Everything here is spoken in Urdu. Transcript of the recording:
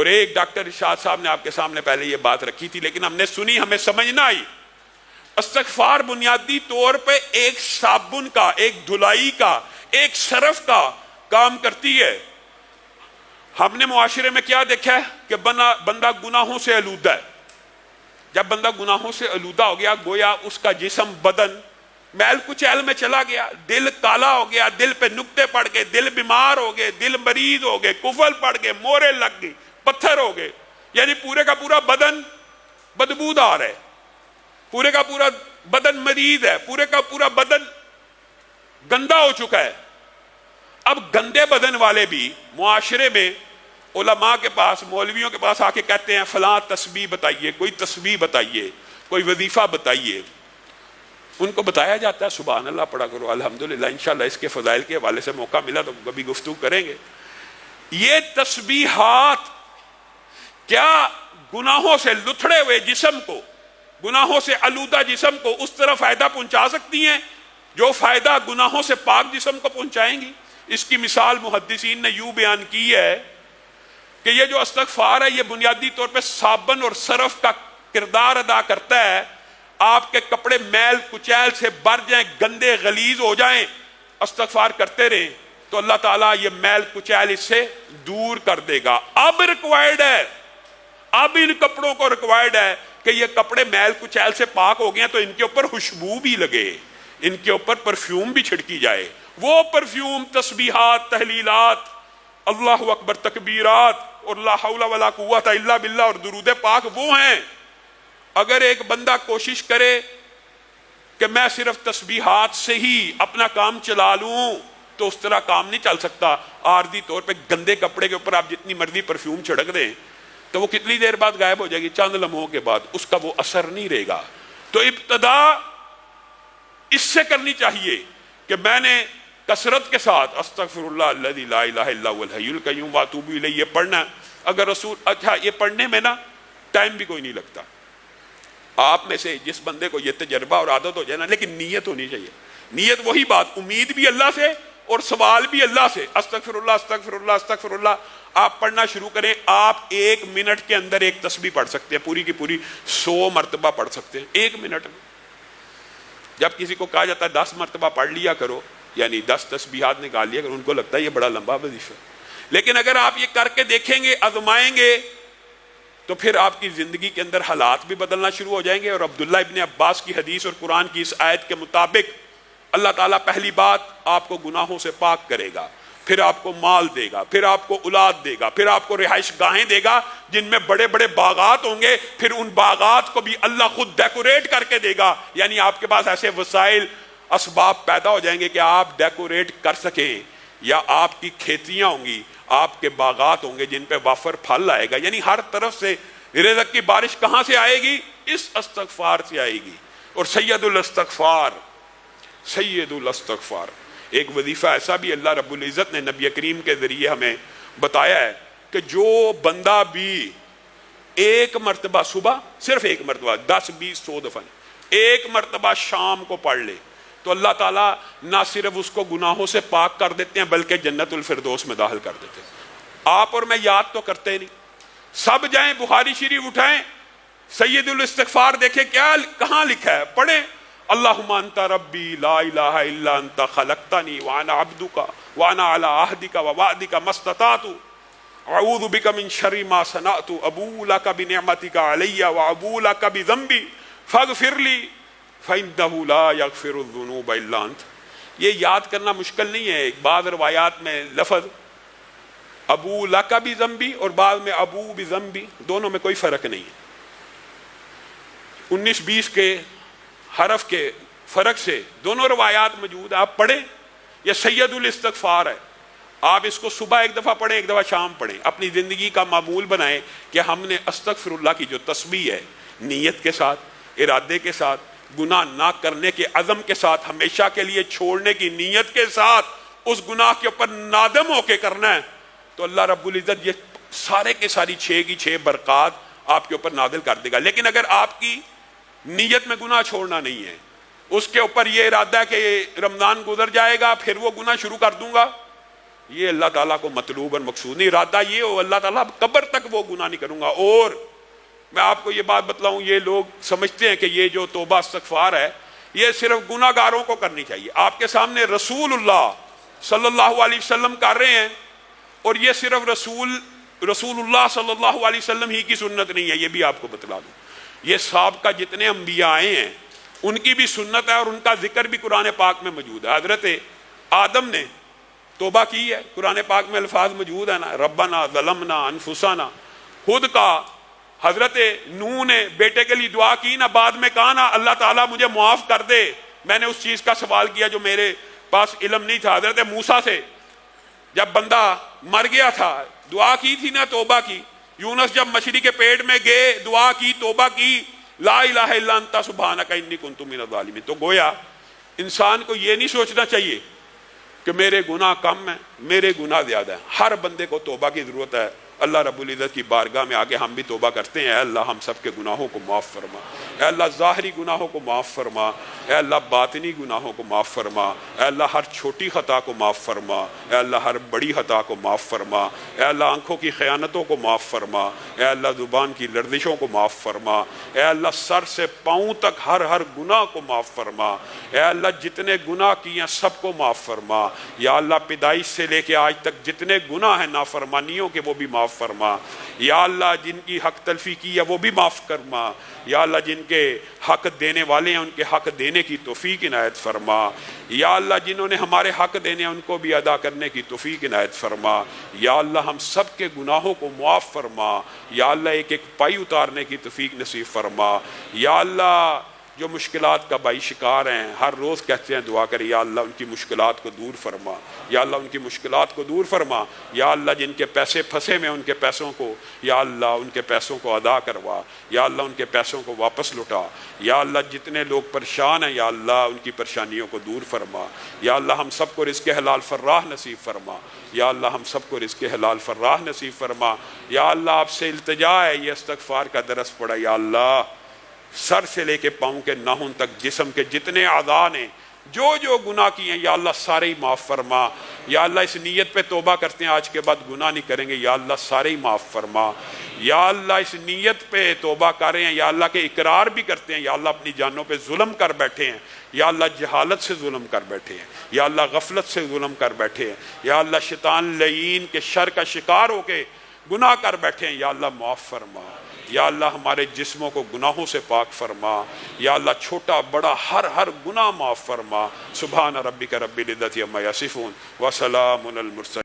اور ایک ڈاکٹر ارشاد صاحب نے آپ کے سامنے پہلے یہ بات رکھی تھی، لیکن ہم نے سنی، ہمیں سمجھ نہ آئی۔ استغفار بنیادی طور پہ ایک صابن کا، ایک دھلائی کا، ایک صرف کا کام کرتی ہے۔ ہم نے معاشرے میں کیا دیکھا ہے کہ بندہ گناہوں سے آلودہ ہے۔ جب بندہ گناہوں سے آلودہ ہو گیا، گویا اس کا جسم، بدن میل کچیل میں چلا گیا، دل کالا ہو گیا، دل پہ نقطے پڑ گئے، دل بیمار ہو گئے، دل مریض ہو گئے، کفل پڑ گئے، مورے لگ گئی، پتھر ہو گئے، یعنی پورے کا پورا بدن بدبودار ہے، پورے کا پورا بدن مریض ہے، پورے کا پورا بدن گندا ہو چکا ہے۔ اب گندے بدن والے بھی معاشرے میں علماء کے پاس، مولویوں کے پاس آ کے کہتے ہیں فلاں تسبیح بتائیے، کوئی تسبیح بتائیے، کوئی وظیفہ بتائیے۔ ان کو بتایا جاتا ہے سبحان اللہ پڑھا کرو، الحمدللہ، انشاءاللہ اس کے فضائل کے حوالے سے موقع ملا تو کبھی گفتگو کریں گے۔ یہ تسبیحات کیا گناہوں سے لتھڑے ہوئے جسم کو، گناہوں سے آلودہ جسم کو اس طرح فائدہ پہنچا سکتی ہیں جو فائدہ گناہوں سے پاک جسم کو پہنچائیں گی؟ اس کی مثال محدثین نے یوں بیان کی ہے کہ یہ جو استغفار ہے یہ بنیادی طور پہ صابن اور صرف کا کردار ادا کرتا ہے۔ آپ کے کپڑے میل کچیل سے بھر جائیں، گندے غلیظ ہو جائیں، استغفار کرتے رہیں تو اللہ تعالیٰ یہ میل کچیل اس سے دور کر دے گا۔ اب ریکوائرڈ ہے، اب ان کپڑوں کو ریکوائرڈ ہے کہ یہ کپڑے میل کچیل سے پاک ہو گئے ہیں تو ان کے اوپر خوشبو بھی لگے، ان کے اوپر پرفیوم بھی چھڑکی جائے۔ وہ پرفیوم تسبیحات، تحلیلات، اللہ اکبر، تکبیرات اور لا حول ولا قوت الا باللہ اور درود پاک وہ ہیں۔ اگر ایک بندہ کوشش کرے کہ میں صرف تسبیحات سے ہی اپنا کام چلا لوں تو اس طرح کام نہیں چل سکتا۔ عارضی طور پہ گندے کپڑے کے اوپر آپ جتنی مرضی پرفیوم چھڑک دیں تو وہ کتنی دیر بعد غائب ہو جائے گی، چند لمحوں کے بعد اس کا وہ اثر نہیں رہے گا۔ تو ابتدا اس سے کرنی چاہیے کہ میں نے کثرت کے ساتھ استغفر اللہ الذی لا الہ الا هو الحی القیوم واتوب الیہ یہ پڑھنا۔ اگر رسول اچھا یہ پڑھنے میں نا ٹائم بھی کوئی نہیں لگتا۔ آپ میں سے جس بندے کو یہ تجربہ اور عادت ہو جائے نا، لیکن نیت ہونی چاہیے۔ نیت وہی بات، امید بھی اللہ سے اور سوال بھی اللہ سے۔ استغفر اللہ استغفر اللہ استغفر اللہ آپ پڑھنا شروع کریں، آپ 1 منٹ کے اندر ایک تسبیح پڑھ سکتے ہیں، پوری کی پوری 100 مرتبہ پڑھ سکتے ہیں 1 منٹ میں۔ جب کسی کو کہا جاتا ہے 10 مرتبہ پڑھ لیا کرو، یعنی 10 تسبیحات نکال لیا کرو، ان کو لگتا ہے یہ بڑا لمبا وظیفہ۔ لیکن اگر آپ یہ کر کے دیکھیں گے، آزمائیں گے، تو پھر آپ کی زندگی کے اندر حالات بھی بدلنا شروع ہو جائیں گے۔ اور عبداللہ ابن عباس کی حدیث اور قرآن کی اس آیت کے مطابق اللہ تعالیٰ پہلی بات آپ کو گناہوں سے پاک کرے گا، پھر آپ کو مال دے گا، پھر آپ کو اولاد دے گا، پھر آپ کو رہائش گاہیں دے گا جن میں بڑے بڑے باغات ہوں گے، پھر ان باغات کو بھی اللہ خود ڈیکوریٹ کر کے دے گا۔ یعنی آپ کے پاس ایسے وسائل، اسباب پیدا ہو جائیں گے کہ آپ ڈیکوریٹ کر سکیں، یا آپ کی کھیتیاں ہوں گی، آپ کے باغات ہوں گے جن پہ وافر پھل آئے گا۔ یعنی ہر طرف سے رزق کی بارش کہاں سے آئے گی؟ اس استغفار سے آئے گی۔ اور سید الاستغفار، سید الاستغفار ایک وظیفہ ایسا بھی اللہ رب العزت نے نبی کریم کے ذریعے ہمیں بتایا ہے کہ جو بندہ بھی 1 مرتبہ صبح، صرف 1 مرتبہ، 10 20 100 دفعہ، 1 مرتبہ شام کو پڑھ لے تو اللہ تعالیٰ نہ صرف اس کو گناہوں سے پاک کر دیتے ہیں بلکہ جنت الفردوس میں داخل کر دیتے ہیں۔ آپ اور میں یاد تو کرتے نہیں، سب جائیں بخاری شریف اٹھائیں، سید الاستغفار دیکھیں کیا کہاں لکھا ہے، پڑھیں اللہم انت ربی لا الہ الا انت خلقتنی وانا عبدک وانا علی عہدک ووعدک ما استطعت اعوذ بک من شر ما صنعت ابوء لک بنعمتک علی وابوء لک بذنبی فاغفر لی فإنہ لا یغفر الذنوب الا انت۔ یہ یاد کرنا مشکل نہیں ہے۔ بعض روایات میں لفظ ابو لک بذنبی اور بعض میں ابو بذنبی، دونوں میں کوئی فرق نہیں ہے۔ 19-20 کے حرف کے فرق سے دونوں روایات موجود ہیں، آپ پڑھیں۔ یہ سید الاستغفار ہے، آپ اس کو صبح 1 دفعہ پڑھیں، 1 دفعہ شام پڑھیں۔ اپنی زندگی کا معمول بنائیں کہ ہم نے استغفر اللہ کی جو تسبیح ہے، نیت کے ساتھ، ارادے کے ساتھ، گناہ نہ کرنے کے عزم کے ساتھ، ہمیشہ کے لیے چھوڑنے کی نیت کے ساتھ اس گناہ کے اوپر نادم ہو کے کرنا ہے، تو اللہ رب العزت یہ سارے کے ساری 6 کی 6 برکات آپ کے اوپر نازل کر دے گا۔ لیکن اگر آپ کی نیت میں گناہ چھوڑنا نہیں ہے، اس کے اوپر یہ ارادہ ہے کہ رمضان گزر جائے گا پھر وہ گناہ شروع کر دوں گا، یہ اللہ تعالیٰ کو مطلوب اور مقصود نہیں، ارادہ یہ ہو اللہ تعالیٰ قبر تک وہ گناہ نہیں کروں گا۔ اور میں آپ کو یہ بات بتلاؤں، یہ لوگ سمجھتے ہیں کہ یہ جو توبہ استغفار ہے یہ صرف گناہ گاروں کو کرنی چاہیے۔ آپ کے سامنے رسول اللہ صلی اللہ علیہ وسلم کر رہے ہیں، اور یہ صرف رسول اللہ صلی اللہ علیہ وسلم ہی کی سنت نہیں ہے، یہ بھی آپ کو بتلا دوں۔ یہ سابقہ جتنے انبیاء آئے ہیں ان کی بھی سنت ہے، اور ان کا ذکر بھی قرآن پاک میں موجود ہے۔ حضرت آدم نے توبہ کی ہے، قرآن پاک میں الفاظ موجود ہے نا، ربنا ظلمنا انفسنا، خود کا۔ حضرت نوح نے بیٹے کے لیے دعا کی نا، بعد میں کہا نا اللہ تعالیٰ مجھے معاف کر دے، میں نے اس چیز کا سوال کیا جو میرے پاس علم نہیں تھا۔ حضرت موسیٰ سے جب بندہ مر گیا تھا دعا کی تھی نا، توبہ کی۔ یونس جب مچھلی کے پیٹ میں گئے دعا کی، توبہ کی، لا الہ الا انت سبحانک انی کنت من الظالمین۔ تو گویا انسان کو یہ نہیں سوچنا چاہیے کہ میرے گناہ کم ہیں، میرے گناہ زیادہ ہیں۔ ہر بندے کو توبہ کی ضرورت ہے۔ اللہ رب العزت کی بارگاہ میں آگے ہم بھی توبہ کرتے ہیں، اے اللہ ہم سب کے گناہوں کو معاف فرما، اے اللہ ظاہری گناہوں کو معاف فرما، اے اللہ باطنی گناہوں کو معاف فرما، اے اللہ ہر چھوٹی خطا کو معاف فرما، اے اللہ ہر بڑی خطا کو معاف فرما، اے اللہ آنکھوں کی خیانتوں کو معاف فرما، اے اللہ زبان کی لرزشوں کو معاف فرما، اے اللہ سر سے پاؤں تک ہر گناہ کو معاف فرما، اے اللہ جتنے گناہ کیے ہیں سب کو معاف فرما، یا اللہ پیدائش سے لے کے آج تک جتنے گناہ ہیں نافرمانیوں کے وہ بھی معاف فرما، یا اللہ جن کی حق تلفی کی ہے وہ بھی معاف فرما، یا اللہ جن کے حق دینے والے ہیں ان کے حق دینے کی توفیق عنایت فرما، یا اللہ جنہوں نے ہمارے حق دینے ہیں ان کو بھی ادا کرنے کی توفیق عنایت فرما، یا اللہ ہم سب کے گناہوں کو معاف فرما، یا اللہ ایک ایک پائی اتارنے کی توفیق نصیب فرما، یا اللہ جو مشکلات کا بائی شکار ہیں ہر روز کہتے ہیں دعا کریں، یا اللہ ان کی مشکلات کو دور فرما، یا اللہ ان کی مشکلات کو دور فرما، یا اللہ جن کے پیسے پھنسے میں ان کے پیسوں کو، یا اللہ ان کے پیسوں کو ادا کروا، یا اللہ ان کے پیسوں کو واپس لٹا، یا اللہ جتنے لوگ پریشان ہیں یا اللہ ان کی پریشانیوں کو دور فرما، یا اللہ ہم سب کو رزق حلال فراہ نصیب فرما، یا اللہ ہم سب کو رزق حلال فراہ نصیب فرما، یا اللہ آپ سے التجا ہے یہ استغفار کا درس پڑا، یا اللہ سر سے لے کے پاؤں کے ناخن تک جسم کے جتنے اعضاء نے جو گناہ کیے ہیں یا اللہ سارے ہی معاف فرما، یا اللہ اس نیت پہ توبہ کرتے ہیں آج کے بعد گناہ نہیں کریں گے، یا اللہ سارے ہی معاف فرما، یا اللہ اس نیت پہ توبہ کر رہے ہیں یا اللہ کے اقرار بھی کرتے ہیں یا اللہ اپنی جانوں پہ ظلم کر بیٹھے ہیں، یا اللہ جہالت سے ظلم کر بیٹھے ہیں، یا اللہ غفلت سے ظلم کر بیٹھے ہیں، یا اللہ شیطان لعین کے شر کا شکار ہو کے گناہ کر بیٹھے ہیں، یا اللہ معاف فرما، یا اللہ ہمارے جسموں کو گناہوں سے پاک فرما، یا اللہ چھوٹا بڑا ہر گناہ معاف فرما۔ سبحان ربک رب العزت عما یصفون وسلام علی المرسلین۔